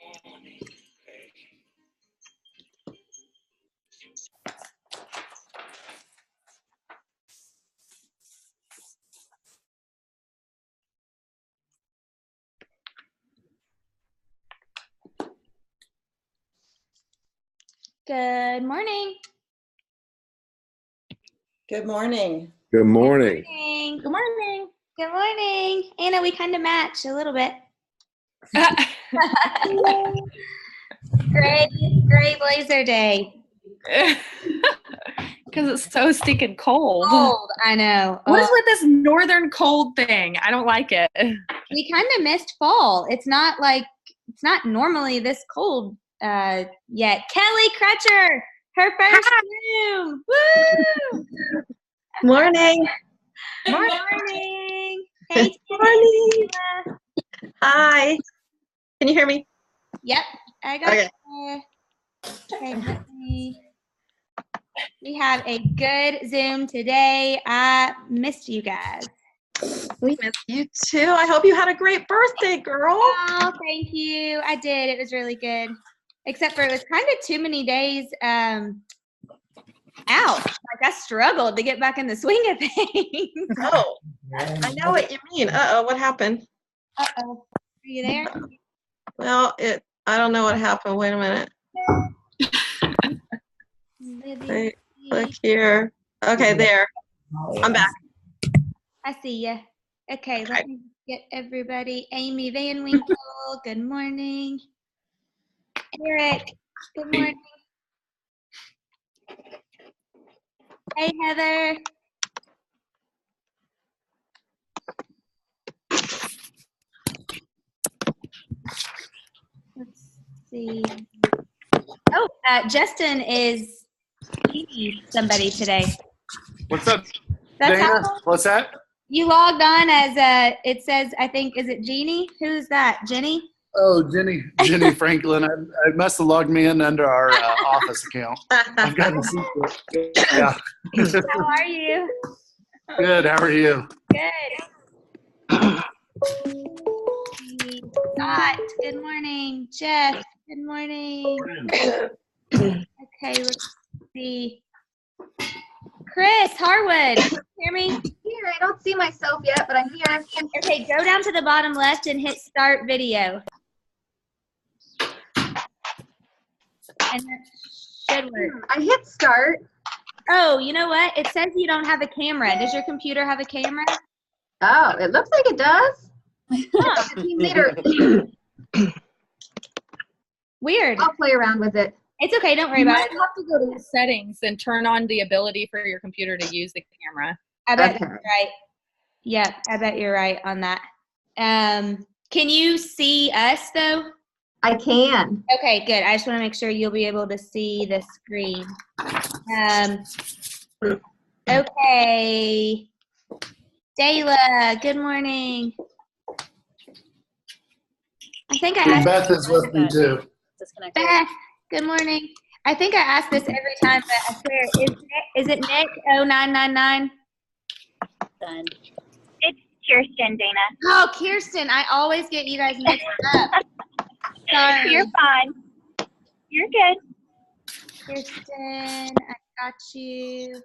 Good morning. Good morning. Good morning. Good morning. Good morning. Anna, we kind of match a little bit. Gray blazer day. Because it's so stinking cold. Cold, I know. What is with this northern cold thing? I don't like it. We kind of missed fall. It's not normally this cold yet. Kelly Crutcher, her first Zoom. Woo! Morning. Morning. Hey, Morning. Hi. Can you hear me? Yep, I got Okay. Okay, we have a good Zoom today. I missed you guys. We missed you too. I hope you had a great birthday, girl. Oh, thank you. I did. It was really good. Except for it was kind of too many days out. Like I struggled to get back in the swing of things. Oh, I know what you mean. Uh-oh, what happened? Uh-oh. Are you there? Well, I don't know what happened. Wait a minute. Wait, look here. Okay, there. I'm back. I see ya. Okay, let me get everybody. Amy Van Winkle, good morning. Eric, good morning. Hey, Heather. Let's see. Oh, Justin is somebody today. What's up, That's Dana? how What's that? you logged on as it says, I think, is it Jeannie? Who's that? Jenny? Oh, Jenny Franklin. I must have logged me in under our office account. I've got a secret. Yeah. How are you? Good. How are you? Good. Scott, good morning. Jeff, good morning. Okay, let's see. Chris Harwood, can you hear me? Here, I don't see myself yet, but I'm here. Okay, go down to the bottom left and hit start video. And that should work. I hit start. Oh, you know what? It says you don't have a camera. Does your computer have a camera? Oh, it looks like it does. Huh. The team leader. Weird. I'll play around with it. It's okay. Don't worry You about might it. have to go to settings and turn on the ability for your computer to use the camera. I bet Okay. you're right. Yeah, I bet you're right on that. Can you see us though? I can. Okay, good. I just want to make sure you'll be able to see the screen. Okay. Dayla, good morning. I think I asked Beth is with me too. Beth, good morning. I think I ask this every time, but I swear, is it Nick 0999? Done. It's Kirsten, Dana. Oh, Kirsten. I always get you guys mixed up. Sorry. You're fine. You're good. Kirsten, I got you.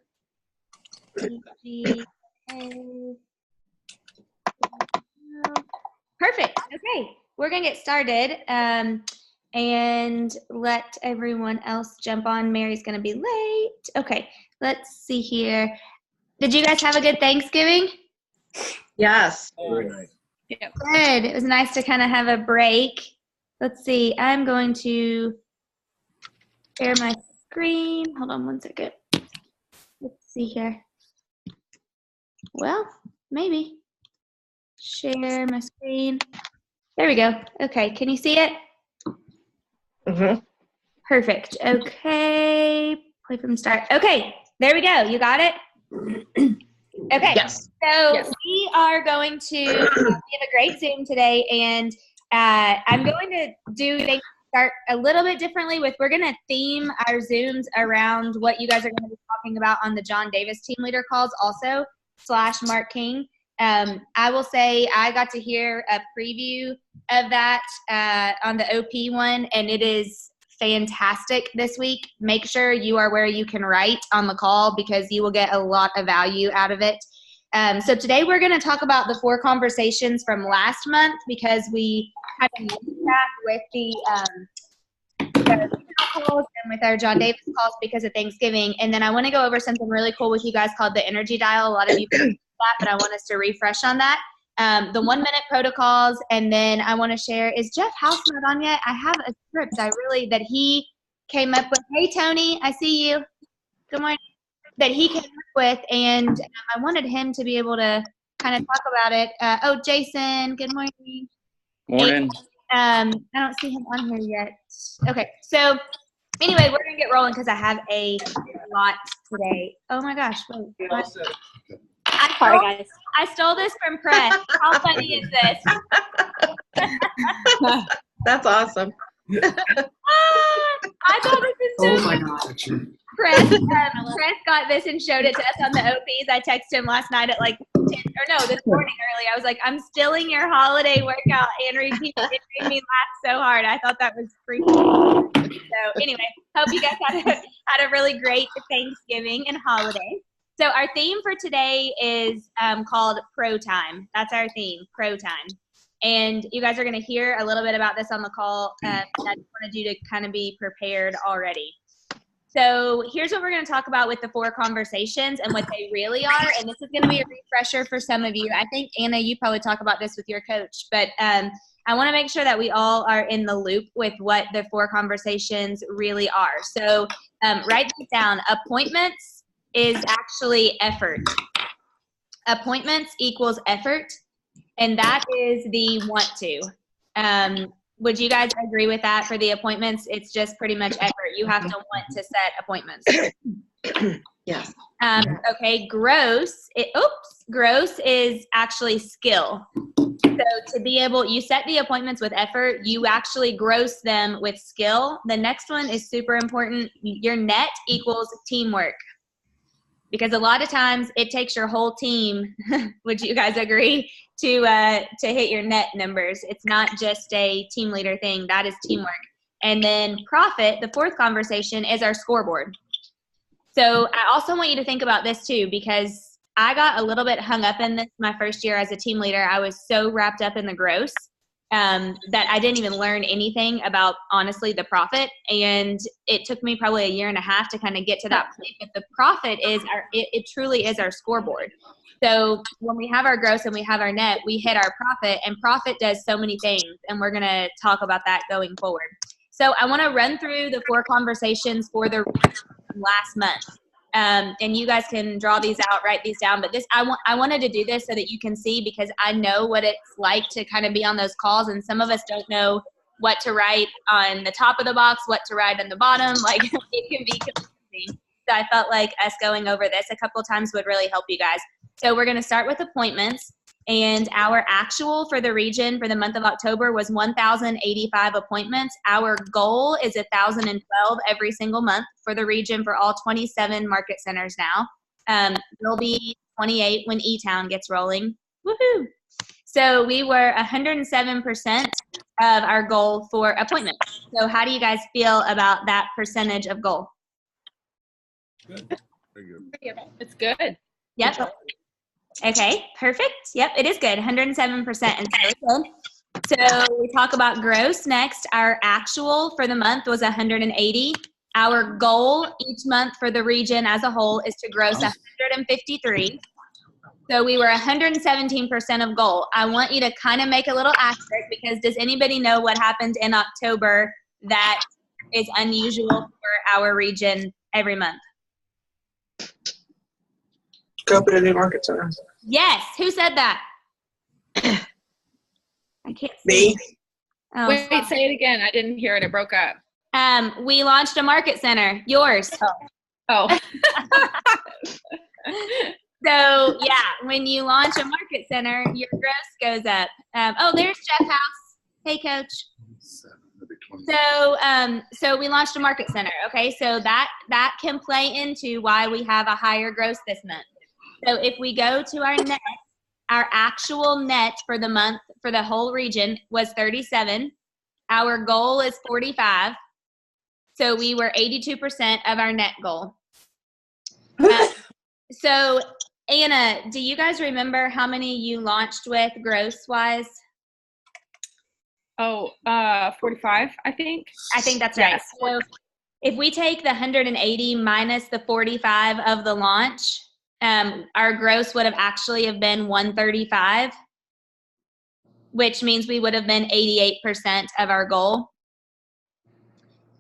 Perfect. Okay, we're gonna get started and let everyone else jump on. Mary's gonna be late. Okay, let's see here. Did you guys have a good Thanksgiving? Yes. Very nice. Yeah. Good. It was nice to kind of have a break. Let's see. I'm going to share my screen. Hold on one second. Let's see here. Well, maybe. Share my screen. There we go. Okay, can you see it? Mm-hmm. Perfect. Okay, play from start. Okay, there we go. You got it? Okay. Yes. So Yes. we are going to we have a great Zoom today, and I'm going to do things start a little bit differently. We're going to theme our Zooms around what you guys are going to be talking about on the John Davis team leader calls also / Mark King. I will say I got to hear a preview of that on the OP one, and it is fantastic this week. Make sure you are where you can write on the call because you will get a lot of value out of it. So today we're going to talk about the 4 conversations from last month because we had a chat with the calls and with our John Davis calls because of Thanksgiving. And then I want to go over something really cool with you guys called the Energy Dial. A lot of you know that, but I want us to refresh on that. The 1-minute protocols, and then I want to share, is Jeff House not on yet? I have a script that he came up with. Hey, Tony, I see you. Good morning. That he came up with, and I wanted him to be able to kind of talk about it. Oh, Jason, good morning. Morning. I don't see him on here yet. Okay, so anyway, we're going to get rolling because I have a lot today. Oh, my gosh. Wait, what? Sorry, guys. I stole this from Press. How funny is this? That's awesome. I thought this was so Oh my gosh. Press got this and showed it to us on the OPs. I texted him last night at like 10, this morning early. I was like, I'm stealing your holiday workout and repeat. It made me laugh so hard. I thought that was freaking cool. So anyway, hope you guys had a really great Thanksgiving and holiday. So our theme for today is called Pro Time. That's our theme, Pro Time. And you guys are going to hear a little bit about this on the call. And I just wanted you to kind of be prepared already. So here's what we're going to talk about with the 4 conversations and what they really are. And this is going to be a refresher for some of you. I think, Anna, you probably talk about this with your coach. But I want to make sure that we all are in the loop with what the 4 conversations really are. So write this down. Appointments is actually effort. Appointments equals effort, and that is the want to. Would you guys agree with that for the appointments? It's just pretty much effort. You have to want to set appointments. Yes. Okay, gross is actually skill. So to be able, you set the appointments with effort, you actually gross them with skill. The next one is super important. Your net equals teamwork. Because a lot of times it takes your whole team, would you guys agree, to hit your net numbers. It's not just a team leader thing. That is teamwork. And then profit, the 4th conversation, is our scoreboard. So I also want you to think about this too, because I got a little bit hung up in this my first year as a team leader. I was so wrapped up in the gross that I didn't even learn anything about, honestly, the profit. And it took me probably a year and a half to kind of get to that point. But the profit is it truly is our scoreboard. So when we have our gross and we have our net, we hit our profit, and profit does so many things. And we're going to talk about that going forward. So I want to run through the 4 conversations for the last month. And you guys can draw these out, write these down. But this, I wanted to do this so that you can see, because I know what it's like to kind of be on those calls. And some of us don't know what to write on the top of the box, what to write on the bottom. Like, it can be confusing. So I felt like us going over this a couple times would really help you guys. So we're going to start with appointments. And our actual for the region for the month of October was 1,085 appointments. Our goal is 1,012 every single month for the region for all 27 market centers now. There'll be 28 when E-Town gets rolling. Woohoo! So we were 107% of our goal for appointments. So how do you guys feel about that percentage of goal? Good. Very good. It's good. Yep. Okay, perfect. Yep, it is good, 107%. And so it's good. So we talk about gross next. Our actual for the month was 180. Our goal each month for the region as a whole is to gross 153. So we were 117% of goal. I want you to kind of make a little asterisk, because does anybody know what happened in October that is unusual for our region every month? Open a new market center. Yes. Who said that? I can't see. Me. Oh, Wait, say it again. I didn't hear it. It broke up. we launched a market center. Yours. Oh. So yeah, when you launch a market center, your gross goes up. Oh, there's Jeff House. Hey, Coach. So we launched a market center. Okay, so that can play into why we have a higher gross this month. So if we go to our net, Our actual net for the month for the whole region was 37. Our goal is 45. So we were 82% of our net goal. So Anna, do you guys remember how many you launched with gross wise? Oh, 45, I think. I think that's right. Yes. So if we take the 180 minus the 45 of the launch, our gross would have actually have been 135, which means we would have been 88% of our goal.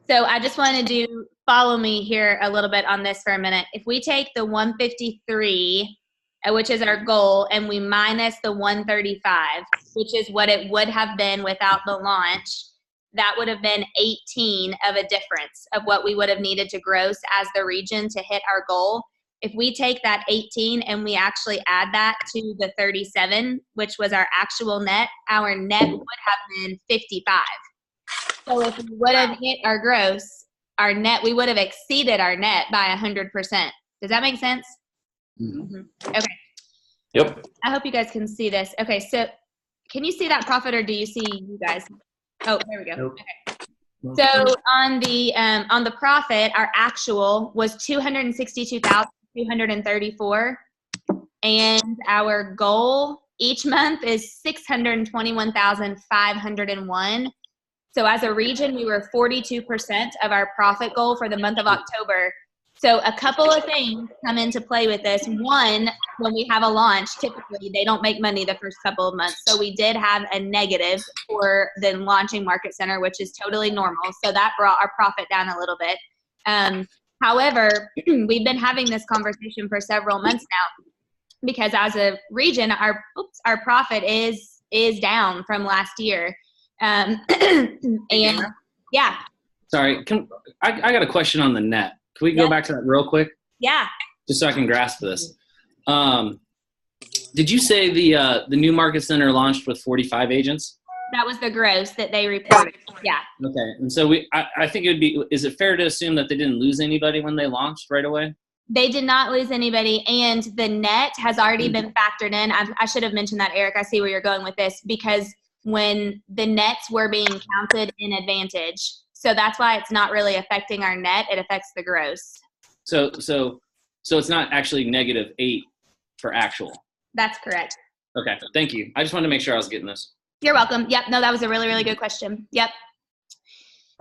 So I just wanted to follow me here a little bit on this for a minute. If we take the 153, which is our goal, and we minus the 135, which is what it would have been without the launch, that would have been 18 of a difference of what we would have needed to gross as the region to hit our goal. If we take that 18 and we actually add that to the 37, which was our actual net, our net would have been 55. So if we would have hit our gross, our net, we would have exceeded our net by 100%. Does that make sense? Mm-hmm. Okay. Yep. I hope you guys can see this. Okay, so can you see that profit, or do you see you guys? Oh, there we go. Nope. Okay. So on the profit, our actual was 262,234, and our goal each month is 621,501. So as a region, we were 42% of our profit goal for the month of October. So a couple of things come into play with this. One, when we have a launch, typically they don't make money the first couple of months. So we did have a negative for the launching Market Center, which is totally normal. So that brought our profit down a little bit. However, we've been having this conversation for several months now, because as a region, our profit is down from last year. And yeah. Sorry, I got a question on the net. Can we go back to that real quick? Yeah. Just so I can grasp this. Did you say the new Market Center launched with 45 agents? That was the gross that they reported. Yeah. Okay. And so I think is it fair to assume that they didn't lose anybody when they launched right away? They did not lose anybody, and the net has already been factored in. I should have mentioned that, Eric. I see where you're going with this, because when the nets were being counted in advantage. So that's why it's not really affecting our net. It affects the gross. So it's not actually -8 for actual. That's correct. Okay. Thank you. I just wanted to make sure I was getting this. You're welcome. Yep. No, that was a really, really good question. Yep.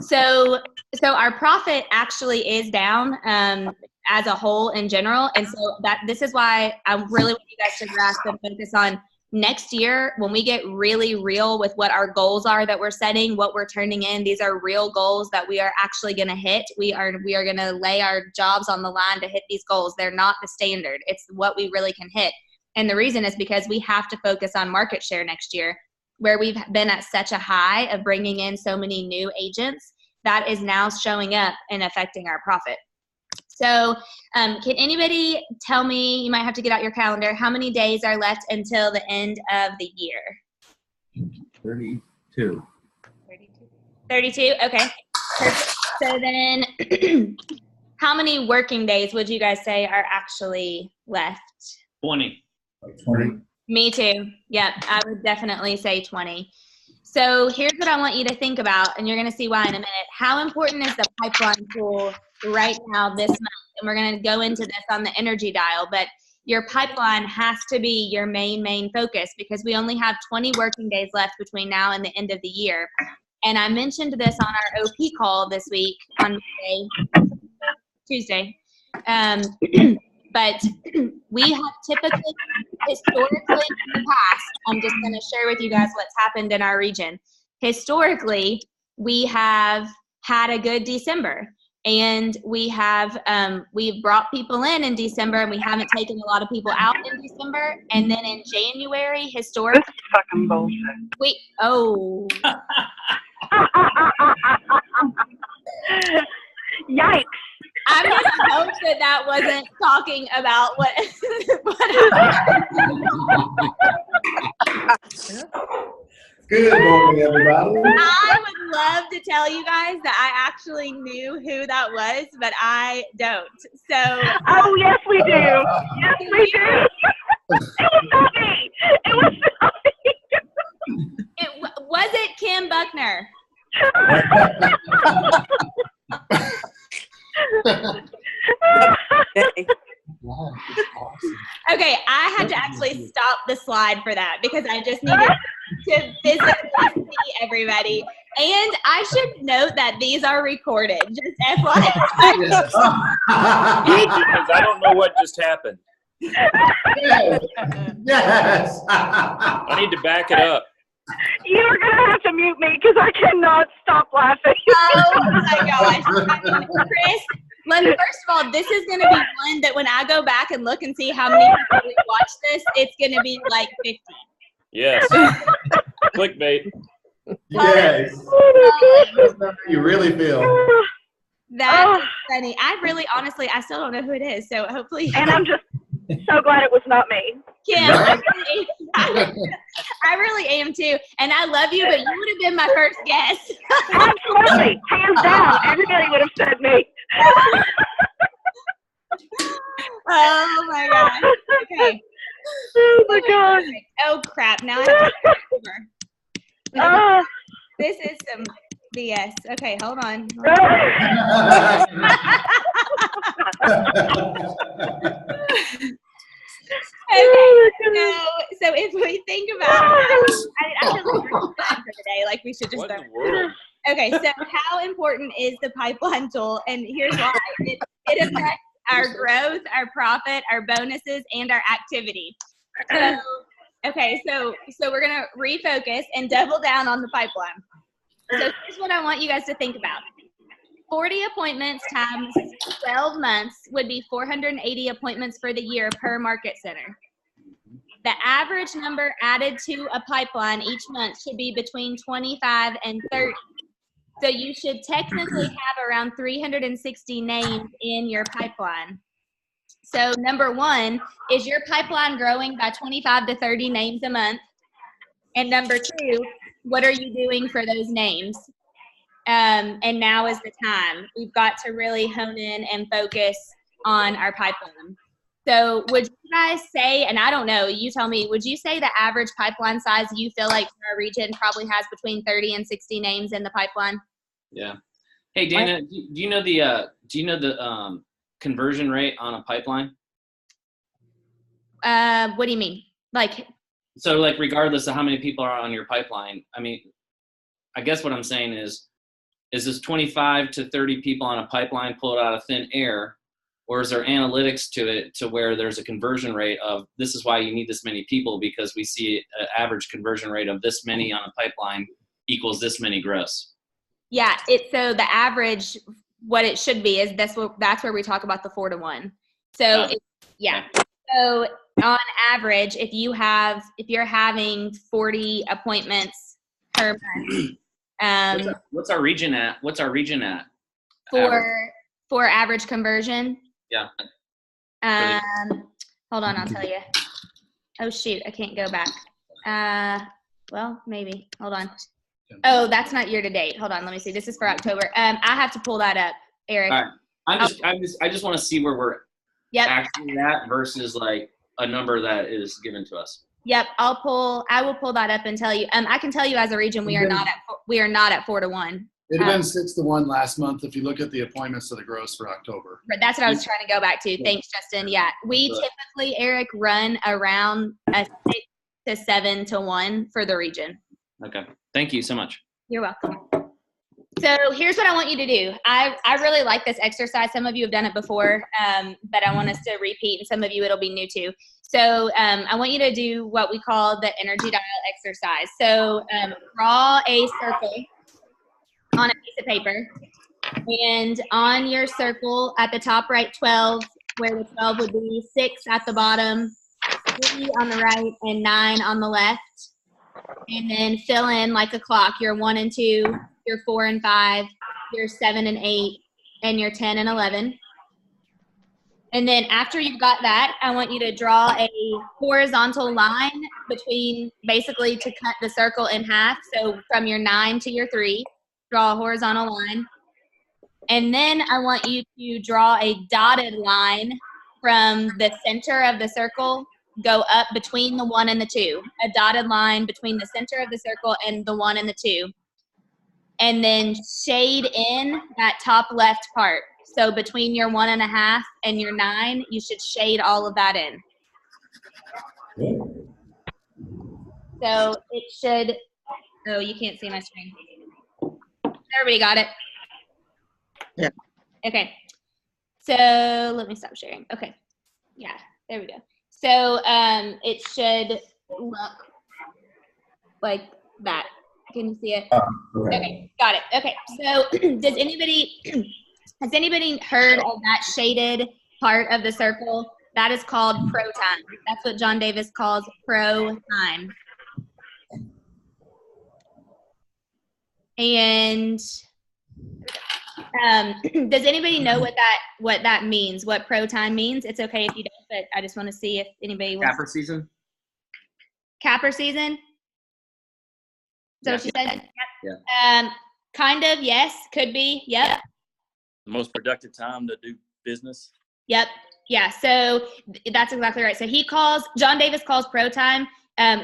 So our profit actually is down as a whole in general. And so this is why I really want you guys to grasp and focus on next year, when we get really real with what our goals are that we're setting, what we're turning in. These are real goals that we are actually going to hit. We are going to lay our jobs on the line to hit these goals. They're not the standard. It's what we really can hit. And the reason is because we have to focus on market share next year, where we've been at such a high of bringing in so many new agents. That is now showing up and affecting our profit. So can anybody tell me, you might have to get out your calendar, how many days are left until the end of the year? 32. 32? Okay. Perfect. So then how many working days would you guys say are actually left? 20. 20. Me too. Yep, I would definitely say 20. So here's what I want you to think about, and you're going to see why in a minute. How important is the pipeline tool right now this month? And we're going to go into this on the energy dial, but your pipeline has to be your main focus, because we only have 20 working days left between now and the end of the year. And I mentioned this on our OP call this week on Tuesday. But we have typically, historically in the past, I'm just going to share with you guys what's happened in our region. Historically, we have had a good December, and we have we've brought people in December, and we haven't taken a lot of people out in December. And then in January, historically, This is fucking bullshit. Yikes. I'm going to hope that wasn't talking about what Good morning, everybody. I would love to tell you guys that I actually knew who that was, but I don't. So. Oh, yes, we do. Yes, we do. It was not me. It was not me. Was it Kim Buckner? Okay, I had to actually stop the slide for that because I just needed to physically see everybody. And I should note that these are recorded, just FYI. Because I don't know what just happened. Yes. I need to back it up. You're going to have to mute me because I cannot stop laughing. Oh my gosh. I mean, Chris, first of all, this is going to be one that when I go back and look and see how many people really watch this, it's going to be like 50. Yes. Clickbait. Yes. You really feel. That's funny. Honestly, I still don't know who it is. So hopefully. And I'm just so glad it was not me. Kim, I really am too. And I love you, but you would have been my first guess. Absolutely. Hands down. Everybody would have said me. Oh my gosh. Okay. Oh my God. Oh crap. Now I have to start over. This is some BS. Okay, hold on. Okay, so if we think about I feel like we're done for the day. Like we should just What in start. the world? Okay, so how important is the pipeline tool? And here's why. It affects our growth, our profit, our bonuses, and our activity. So, okay, so we're going to refocus and double down on the pipeline. So here's what I want you guys to think about. 40 appointments times 12 months would be 480 appointments for the year per market center. The average number added to a pipeline each month should be between 25 and 30. So you should technically have around 360 names in your pipeline. So number one, is your pipeline growing by 25 to 30 names a month? And number two, what are you doing for those names? And now is the time. We've got to really hone in and focus on our pipeline. So would you guys say, and I don't know, you tell me, would you say the average pipeline size you feel like our region probably has between 30 and 60 names in the pipeline? Yeah. Hey, Dana, do you know the conversion rate on a pipeline? What do you mean? So like regardless of how many people are on your pipeline, I mean, I guess what I'm saying is this 25 to 30 people on a pipeline pulled out of thin air, or is there analytics to it to where there's a conversion rate of this is why you need this many people because we see an average conversion rate of this many on a pipeline equals this many gross? Yeah, so the average, what it should be is that's where we talk about the 4-to-1. So So on average, if you're having 40 appointments per month, what's our region at? What's our region at? For average conversion? Yeah. Hold on, I'll tell you. Oh shoot, I can't go back. Well, maybe. Hold on. Oh, that's not year to date. Hold on, let me see. This is for October. I have to pull that up, Eric. All right. I just want to see where we're actually at versus like a number that is given to us. Yep, I will pull that up and tell you. I can tell you as a region we are not at 4-to-1. It had been 6-to-1 last month if you look at the appointments to the gross for October. But that's what I was trying to go back to. Thanks, Justin. Yeah, we typically, Eric, run around a 6 to 7-to-1 for the region. Okay, thank you so much. You're welcome. So here's what I want you to do. I really like this exercise. Some of you have done it before, but I want us to repeat, and some of you it'll be new too. So I want you to do what we call the energy dial exercise. So draw a circle on a piece of paper, and on your circle at the top write 12, where the 12 would be 6 at the bottom, 3 on the right, and 9 on the left. And then fill in like a clock your 1 and 2, your 4 and 5, your 7 and 8, and your 10 and 11. And then after you've got that, I want you to draw a horizontal line between, basically to cut the circle in half. So from your 9 to your 3, draw a horizontal line. And then I want you to draw a dotted line from the center of the circle go up between the 1 and the 2, a dotted line between the center of the circle and the 1 and the 2. And then shade in that top left part. So between your 1.5 and your 9, you should shade all of that in. So it should, oh, you can't see my screen. Everybody got it? Yeah. Okay. So let me stop sharing. Okay. Yeah, there we go. So it should look like that. Can you see it? Okay, got it. Okay, so has anybody heard of that shaded part of the circle? That is called pro time. That's what John Davis calls pro time. And does anybody know what that means? What pro time means? It's okay if you don't, but I just want to see if anybody wants. Capper season? Capper season? Is that what you said? Yeah. Kind of, yes. Could be. Yep. The most productive time to do business. Yep. Yeah. So that's exactly right. So John Davis calls pro time.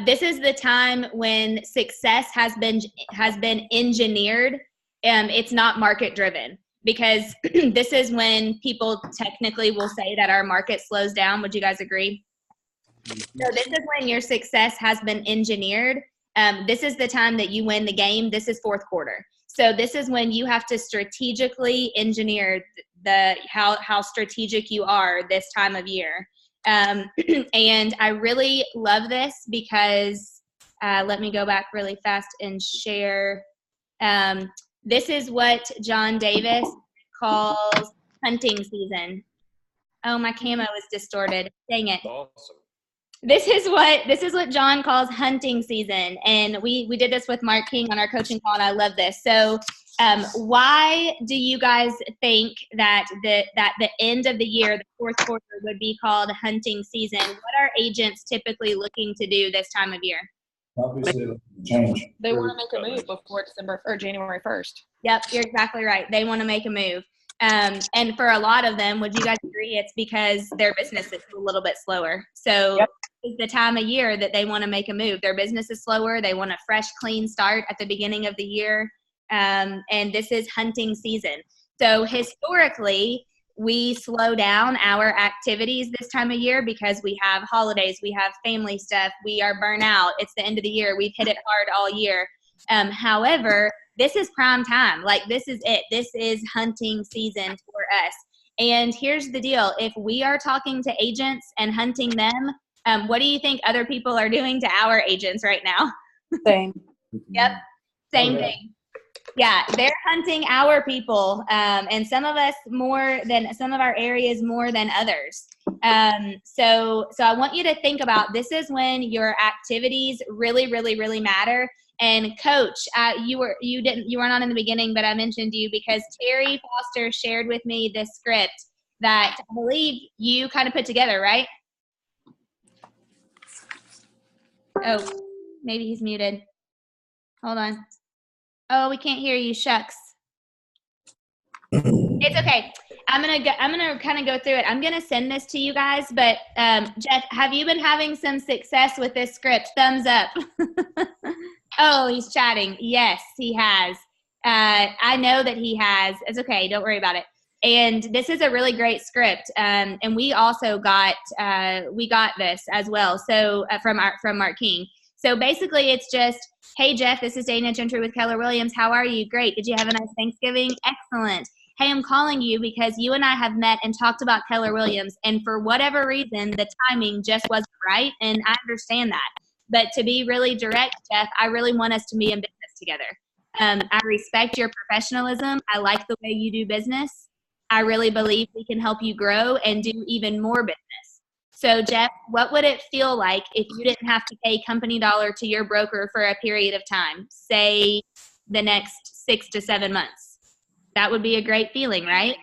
This is the time when success has been engineered. It's not market driven, because this is when people technically will say that our market slows down. Would you guys agree? So this is when your success has been engineered. This is the time that you win the game. This is fourth quarter. So this is when you have to strategically engineer how strategic you are this time of year. And I really love this because let me go back really fast and share. This is what John Davis calls hunting season. Oh, my camo is distorted. Dang it. Awesome. This is what John calls hunting season, and we did this with Mark King on our coaching call, and I love this. So, why do you guys think that the end of the year, the fourth quarter, would be called hunting season? What are agents typically looking to do this time of year? Obviously, change. They want to make a move before December or January 1st. Yep, you're exactly right. They want to make a move. And for a lot of them, would you guys agree it's because their business is a little bit slower? So it's the time of year that they want to make a move. Their business is slower. They want a fresh, clean start at the beginning of the year. And this is hunting season. So historically, we slow down our activities this time of year because we have holidays, we have family stuff, we are burnt out. It's the end of the year. We've hit it hard all year. However, this is prime time. Like, this is it. This is hunting season for us. And here's the deal. If we are talking to agents and hunting them, what do you think other people are doing to our agents right now? Same. Yep. Same thing. Yeah, they're hunting our people, and some of us more than some of our areas more than others. So I want you to think about, this is when your activities really, really, really matter. And Coach, you weren't on in the beginning, but I mentioned you because Terry Foster shared with me this script that I believe you kind of put together, right? Oh, maybe he's muted. Hold on. Oh, we can't hear you. Shucks. It's okay. I'm gonna kind of go through it. I'm gonna send this to you guys. But Jeff, have you been having some success with this script? Thumbs up. Oh, he's chatting. Yes, he has. I know that he has. It's okay. Don't worry about it. And this is a really great script. And we also got this as well. So from Mark King. So basically, it's just, hey, Jeff, this is Dana Gentry with Keller Williams. How are you? Great. Did you have a nice Thanksgiving? Excellent. Hey, I'm calling you because you and I have met and talked about Keller Williams. And for whatever reason, the timing just wasn't right. And I understand that. But to be really direct, Jeff, I really want us to be in business together. I respect your professionalism. I like the way you do business. I really believe we can help you grow and do even more business. So, Jeff, what would it feel like if you didn't have to pay company dollar to your broker for a period of time, say the next 6 to 7 months? That would be a great feeling, right?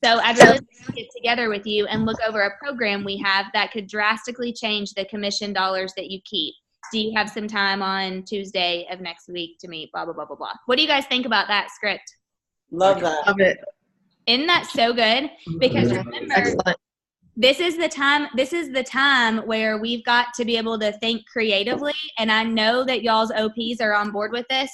So I'd really like to get together with you and look over a program we have that could drastically change the commission dollars that you keep. Do you have some time on Tuesday of next week to meet, blah, blah, blah, blah, blah. What do you guys think about that script? Love that. Love it. Isn't that so good? Because remember, Excellent. this is the time where we've got to be able to think creatively. And I know that y'all's OPs are on board with this.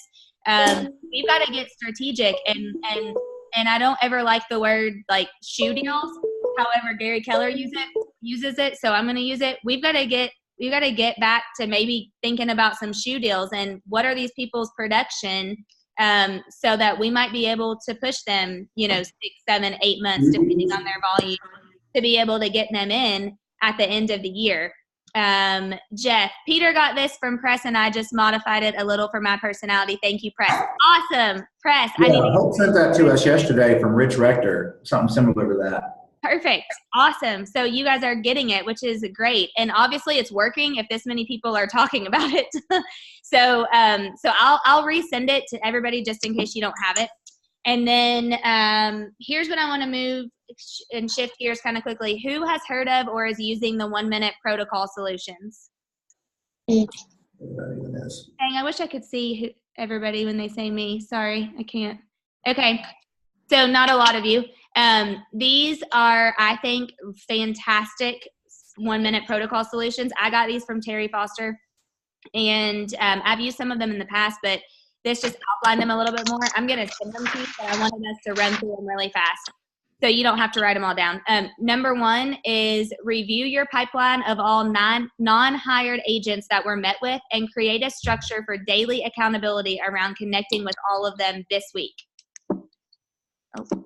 We've got to get strategic, and I don't ever like the word like shoe deals. However, Gary Keller uses it, so I'm going to use it. We've got to get back to maybe thinking about some shoe deals and what are these people's production, so that we might be able to push them, 6, 7, 8 months, depending on their volume, to be able to get them in at the end of the year. Jeff, Peter got this from Press, and I just modified it a little for my personality. Thank you, Press. Awesome, Press. Yeah, Hope sent that to us yesterday from Rich Rector, something similar to that. Perfect. Awesome. So you guys are getting it, which is great. And obviously it's working if this many people are talking about it. So I'll resend it to everybody just in case you don't have it. And then here's what I want to move and shift gears kind of quickly. Who has heard of or is using the 1 minute protocol solutions? Dang, I wish I could see everybody when they say me. Sorry, I can't. Okay. So not a lot of you. These are, I think, fantastic 1 minute protocol solutions. I got these from Terry Foster, and I've used some of them in the past, but this just outlined them a little bit more. I'm going to send them to you, but I wanted us to run through them really fast, so you don't have to write them all down. Number 1 is review your pipeline of all non-hired agents that were met with and create a structure for daily accountability around connecting with all of them this week. Okay.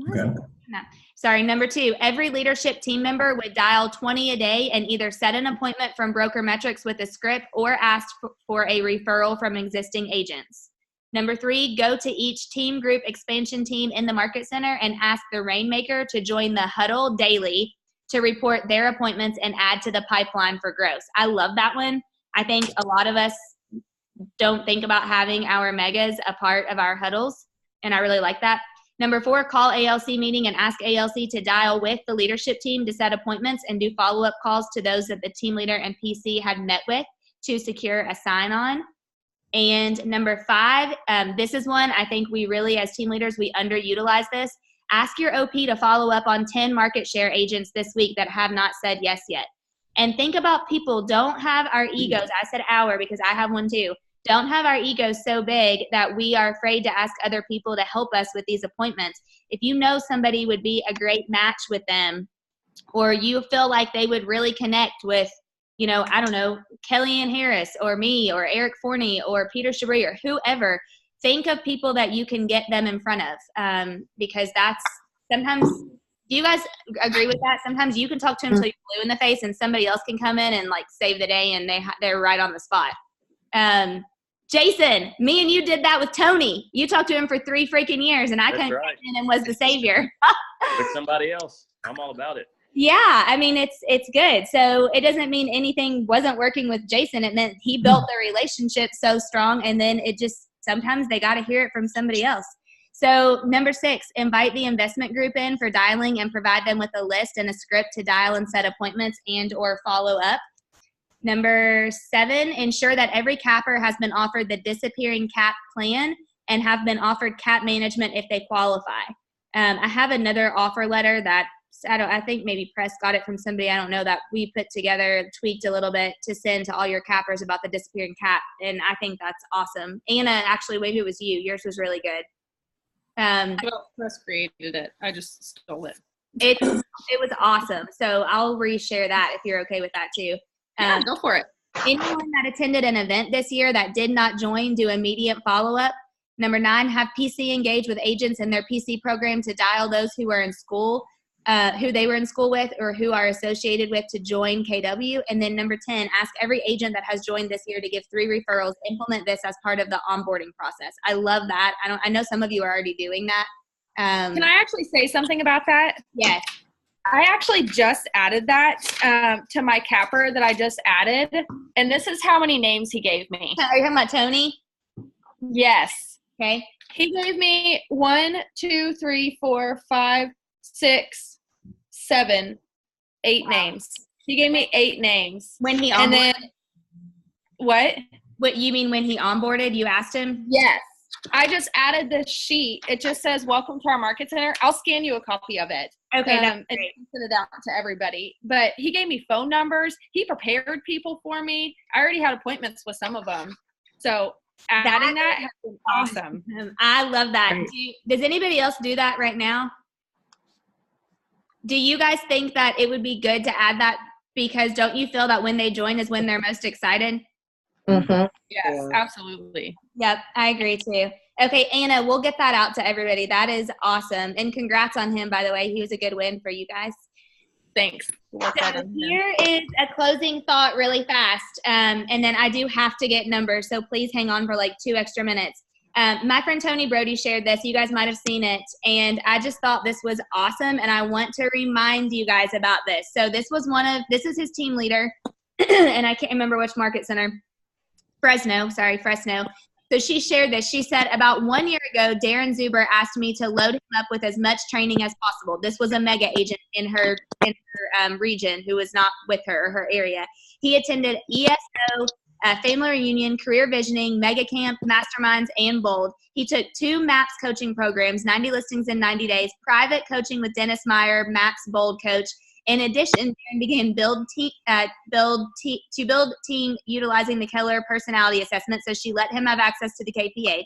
No. Sorry. Number 2, every leadership team member would dial 20 a day and either set an appointment from Broker Metrics with a script or ask for a referral from existing agents. Number 3, go to each team group expansion team in the market center and ask the Rainmaker to join the huddle daily to report their appointments and add to the pipeline for growth. I love that one. I think a lot of us don't think about having our megas a part of our huddles, and I really like that. Number 4, call ALC meeting and ask ALC to dial with the leadership team to set appointments and do follow-up calls to those that the team leader and PC had met with to secure a sign-on. And number 5, this is one I think we really, as team leaders, we underutilize this. Ask your OP to follow up on 10 market share agents this week that have not said yes yet. And think about people, don't have our egos. I said our because I have one too. Don't have our egos so big that we are afraid to ask other people to help us with these appointments. If you know somebody would be a great match with them, or you feel like they would really connect with, I don't know, Kellyanne Harris or me or Eric Forney or Peter Chabris or whoever, think of people that you can get them in front of, because that's sometimes, do you guys agree with that? Sometimes you can talk to them until you're blue in the face and somebody else can come in and like save the day and they're right on the spot. Jason, me and you did that with Tony. You talked to him for 3 freaking years and I came in and was the savior. With somebody else. I'm all about it. Yeah, I mean, it's good. So it doesn't mean anything wasn't working with Jason. It meant he built the relationship so strong, and then it just, sometimes they got to hear it from somebody else. So number 6, invite the investment group in for dialing and provide them with a list and a script to dial and set appointments and or follow up. Number 7, ensure that every capper has been offered the disappearing cap plan and have been offered cap management if they qualify. I have another offer letter that I think maybe Press got it from somebody, I don't know, that we put together, tweaked a little bit to send to all your cappers about the disappearing cap. And I think that's awesome. Anna, actually, maybe it was you. Yours was really good. Well, Press created it. I just stole it. It was awesome. So I'll reshare that if you're okay with that too. Yeah, go for it. Anyone that attended an event this year that did not join, do immediate follow-up. Number 9, have PC engage with agents in their PC program to dial those who are in school, who they were in school with or who are associated with to join KW. And then number 10, ask every agent that has joined this year to give 3 referrals. Implement this as part of the onboarding process. I love that. I know some of you are already doing that. Can I actually say something about that? Yes. I actually just added that to my capper that I just added. And this is how many names he gave me. Are you talking about Tony? Yes. Okay. He gave me 1, 2, 3, 4, 5, 6, 7, 8 names. He gave me 8 names. When he onboarded? And then, what? What you mean when he onboarded, you asked him? Yes. I just added this sheet. It just says, welcome to our market center. I'll scan you a copy of it. Okay, that's and great. he sent it out to everybody. But he gave me phone numbers. He prepared people for me. I already had appointments with some of them. So adding that has been awesome. I love that. Does anybody else do that right now? Do you guys think that it would be good to add that? Because don't you feel that when they join is when they're most excited? Mm-hmm. Yes, absolutely. Yep, I agree too. Okay, Anna, we'll get that out to everybody. That is awesome. And congrats on him, by the way. He was a good win for you guys. Thanks. So here is a closing thought really fast. And then I do have to get numbers, so please hang on for like 2 extra minutes. My friend Tony Brody shared this. You guys might have seen it. And I just thought this was awesome. And I want to remind you guys about this. So this is his team leader. And I can't remember which market center. Fresno. So she shared this. She said, about 1 year ago, Darren Zuber asked me to load him up with as much training as possible. This was a mega agent in her region who was not with her or her area. He attended ESO, Family Reunion, Career Visioning, Mega Camp, Masterminds, and Bold. He took 2 MAPS coaching programs, 90 listings in 90 days, private coaching with Dennis Meyer, MAPS Bold coach. In addition, Darren began build team utilizing the Keller personality assessment, so she let him have access to the KPA.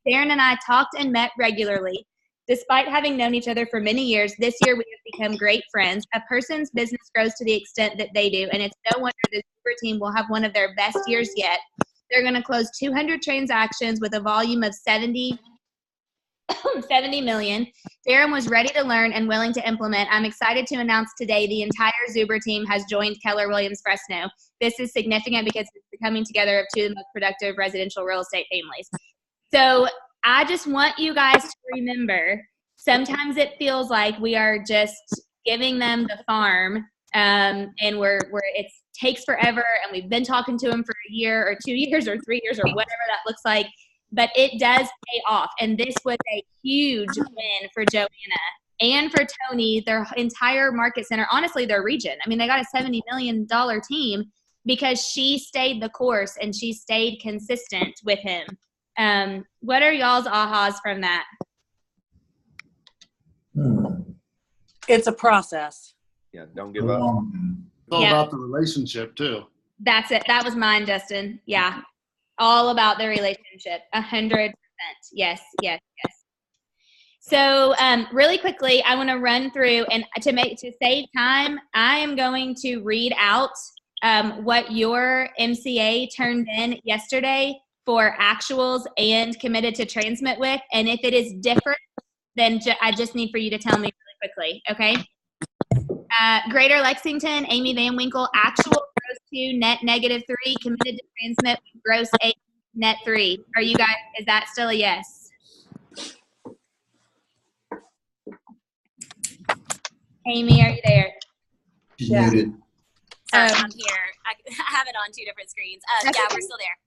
Darren and I talked and met regularly. Despite having known each other for many years, this year we have become great friends. A person's business grows to the extent that they do, and it's no wonder the Zuber team will have one of their best years yet. They're going to close 200 transactions with a volume of 70 million. Darren was ready to learn and willing to implement. I'm excited to announce today the entire Zuber team has joined Keller Williams Fresno. This is significant because it's the coming together of 2 of the most productive residential real estate families. So I just want you guys to remember, sometimes it feels like we are just giving them the farm, and it takes forever, and we've been talking to them for a year or 2 years or 3 years or whatever that looks like. But it does pay off. And this was a huge win for Joanna and for Tony, their entire market center, honestly, their region. I mean, they got a $70 million team because she stayed the course and she stayed consistent with him. What are y'all's ahas from that? It's a process. Yeah, don't give up. It's all about the relationship too. That's it. That was mine, Dustin. Yeah. All about the relationship. 100%. Yes. So really quickly, I want to run through, and to save time, I am going to read out what your MCA turned in yesterday for actuals and committed to transmit with. And if it is different, then I just need for you to tell me really quickly, okay? Greater Lexington, Amy Van Winkle, actual gross 2, net -3, committed to transmit with gross 8, net 3. Are you guys, is that still a yes? Amy, are you there? She's muted. Sorry, I'm here. I have it on 2 different screens. Yeah, we're still there.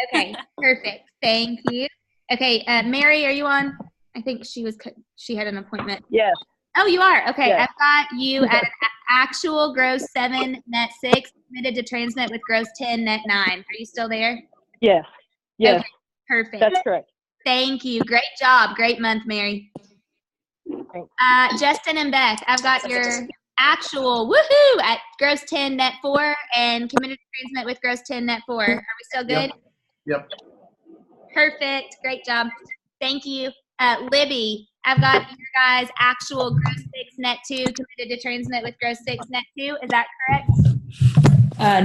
Okay, perfect. Thank you. Okay, Mary, are you on? I think she had an appointment. Yes. Oh, you are? Okay, Yes. I've got you at an actual gross 7, net 6, committed to transmit with gross 10, net 9. Are you still there? Yes. Yes. Okay, perfect. That's correct. Thank you. Great job. Great month, Mary. Justin and Beth, I've got your actual woohoo at gross 10, net 4, and committed to transmit with gross 10, net 4. Are we still good? Yep. Perfect. Great job. Thank you. Libby, I've got your guys' actual gross 6, net 2, committed to transmit with gross 6, net 2. Is that correct?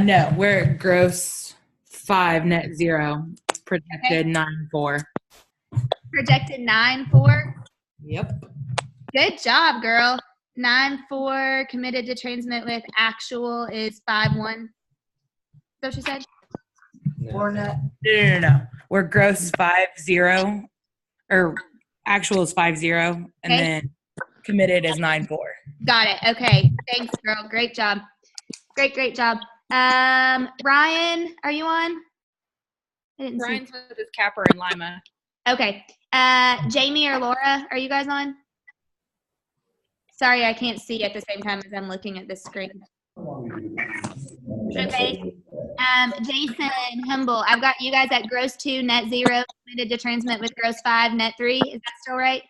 No, we're at gross 5, net 0, projected 9.4. Projected 9.4. Yep. Good job, girl. 9.4, committed to transmit with actual is 5.1. Is that what she said? No. We're gross 5.0, or actual is 5.0, and then committed is 9.4. Got it. Okay. Thanks, girl. Great job. Great job. Ryan, are you on? Ryan's with his capper in Lima. Okay. Jamie or Laura, are you guys on? Sorry, I can't see at the same time as I'm looking at this screen. Okay. Jason Humble, I've got you guys at gross 2, net 0, committed to transmit with gross 5, net 3. Is that still right?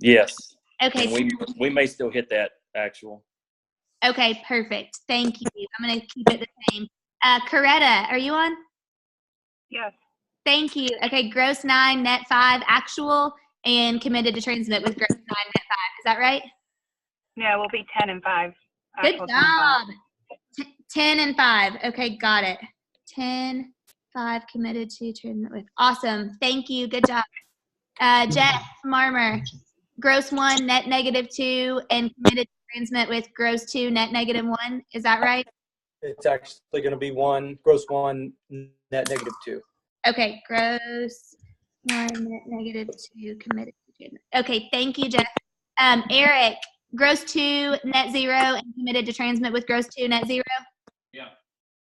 Yes. Okay. And we may still hit that actual. Okay, perfect. Thank you. I'm going to keep it the same. Coretta, are you on? Yes. Thank you. Okay, gross 9, net 5, actual, and committed to transmit with gross 9, net 5. Is that right? Yeah, we'll be 10 and 5. Good Actual 10 and 5. job. 10 and 5. Okay, got it. 10, 5 committed to transmit with. Awesome. Thank you. Good job. Jeff Marmer, gross 1, net -2, and committed to transmit with gross 2, net -1. Is that right? It's actually going to be gross 1, net -2. Okay, gross 1, net -2, committed to transmit. Okay, thank you, Jeff. Eric, gross 2, net 0, and committed to transmit with gross 2, net 0. Yeah.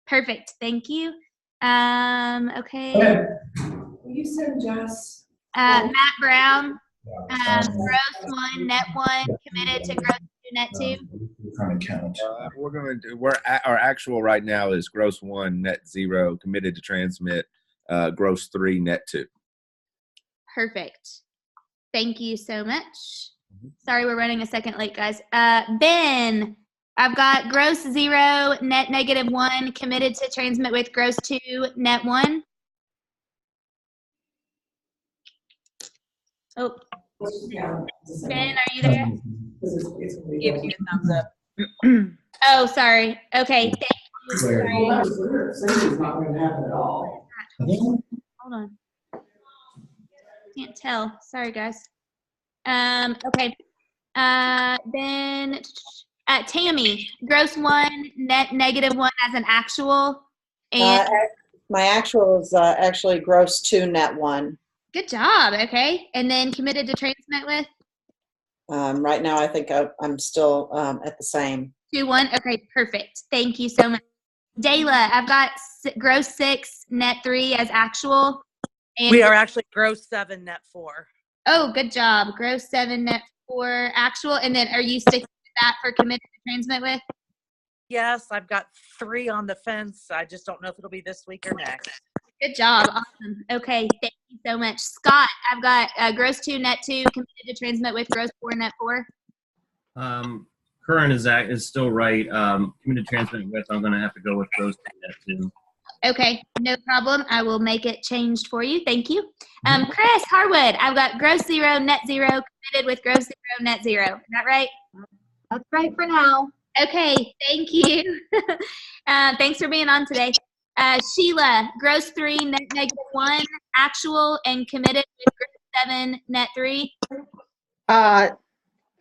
Perfect. Thank you. Okay. Will you send Jess? Matt Brown, gross 1, net 1, committed to gross 2, net 2. Trying to count. Our actual right now is gross 1, net 0, committed to transmit, gross 3, net 2. Perfect. Thank you so much. Sorry, we're running a second late, guys. Ben, I've got gross 0, net -1, committed to transmit with gross 2, net 1. Oh, Ben, are you there? Giving you a thumbs up. Oh, sorry. Okay, thank you. Sorry. It's not going to happen at all. Hold on. Can't tell. Sorry, guys. Okay. Then Tammy, gross 1, net -1 as an actual. And My actual is actually gross 2, net 1. good job. Okay. And then committed to transmit with Right now, I think I'm still at the same. 2, 1. Okay, perfect. Thank you so much. Dayla, I've got gross 6, net 3 as actual. And We are actually gross 7, net 4. Oh, good job. Gross 7, net 4 actual. And then are you sticking with that for committed to transmit with? Yes, I've got 3 on the fence. I just don't know if it'll be this week or next. Good job. Awesome. Okay. Thank you so much. Scott, I've got gross 2, net 2, committed to transmit with gross 4, net 4. Current is still right. Committed transmit with, I'm going to have to go with gross 2, net 2. Okay. No problem. I will make it changed for you. Thank you. Chris Harwood, I've got gross 0, net 0, committed with gross 0, net 0. Is that right? That's right for now. Okay. Thank you. Thanks for being on today. Sheila, gross 3, net -1, actual, and committed with gross 7, net 3.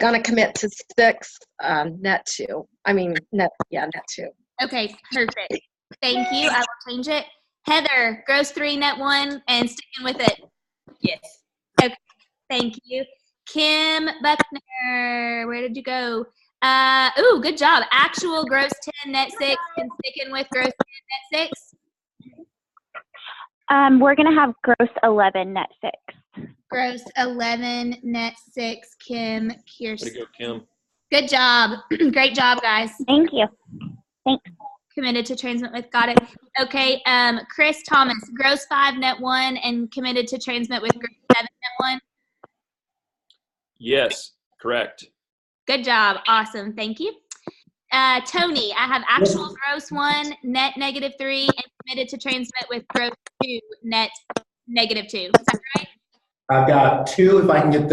Gonna commit to 6, net 2. Net 2. Okay, perfect. Thank you. I will change it. Heather, gross 3, net 1, and sticking with it. Yes. Okay, thank you. Kim Buckner, where did you go? Good job. Actual gross 10, net 6, and sticking with gross 10, net 6. We're going to have gross 11, net 6. Gross 11, net 6, Kim Kirsten. Way to go, Kim. Good job. Great job, guys. Thank you. Thanks. Committed to transmit with. Got it. Okay. Chris Thomas, gross 5, net 1, and committed to transmit with gross 7, net 1. Yes, correct. Good job. Awesome. Thank you. Tony, I have actual gross 1, net -3, and committed to transmit with gross 2, net -2. Is that right? I've got 2 if I can get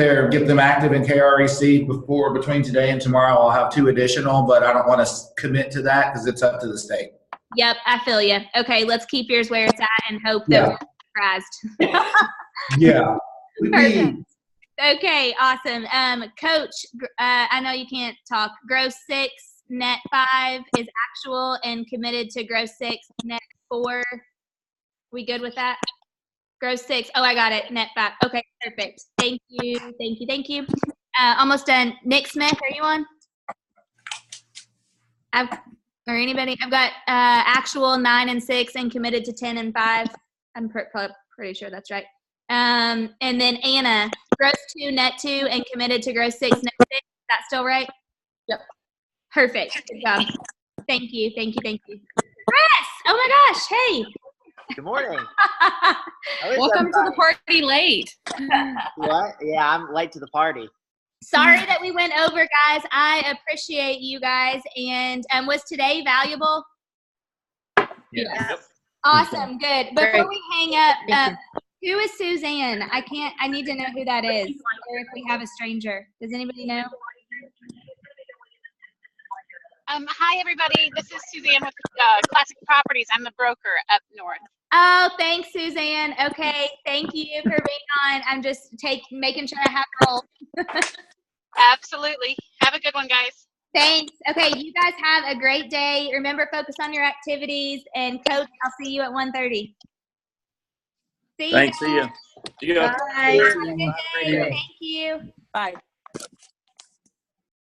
them active in KREC between today and tomorrow. I'll have 2 additional, but I don't want to commit to that because it's up to the state. Yep, I feel you. Okay, let's keep yours where it's at and hope that we're surprised. Yeah. Perfect. Okay, awesome. Coach, I know you can't talk. Gross 6, net 5 is actual and committed to gross 6, net 4. We good with that? Gross 6. Oh, I got it. Net 5. Okay, perfect. Thank you. Thank you. Thank you. Almost done. Nick Smith, are you on? Or anybody? I've got actual 9 and 6 and committed to 10 and 5. I'm pretty sure that's right. And then Anna, gross 2, net 2, and committed to gross 6, net 6. Is that still right? Yep. Perfect. Good job. Thank you. Thank you. Thank you. Chris! Oh my gosh. Hey. Good morning. Welcome to the party late. What? Yeah, I'm late to the party. Sorry that we went over, guys. I appreciate you guys. And was today valuable? Yes. Awesome. Good. Before Great. we hang up, who is Suzanne? I need to know who that is, or if we have a stranger. Does anybody know? Hi, everybody. This is Suzanne with Classic Properties. I'm the broker up north. Oh, thanks, Suzanne. Okay, thank you for being on. I'm just making sure I have a role. Absolutely. Have a good one, guys. Thanks. Okay, you guys have a great day. Remember, focus on your activities. And Coach, I'll see you at 1:30. See you. Thanks. See ya. See ya. Bye. Have a good day. Thank you. Bye.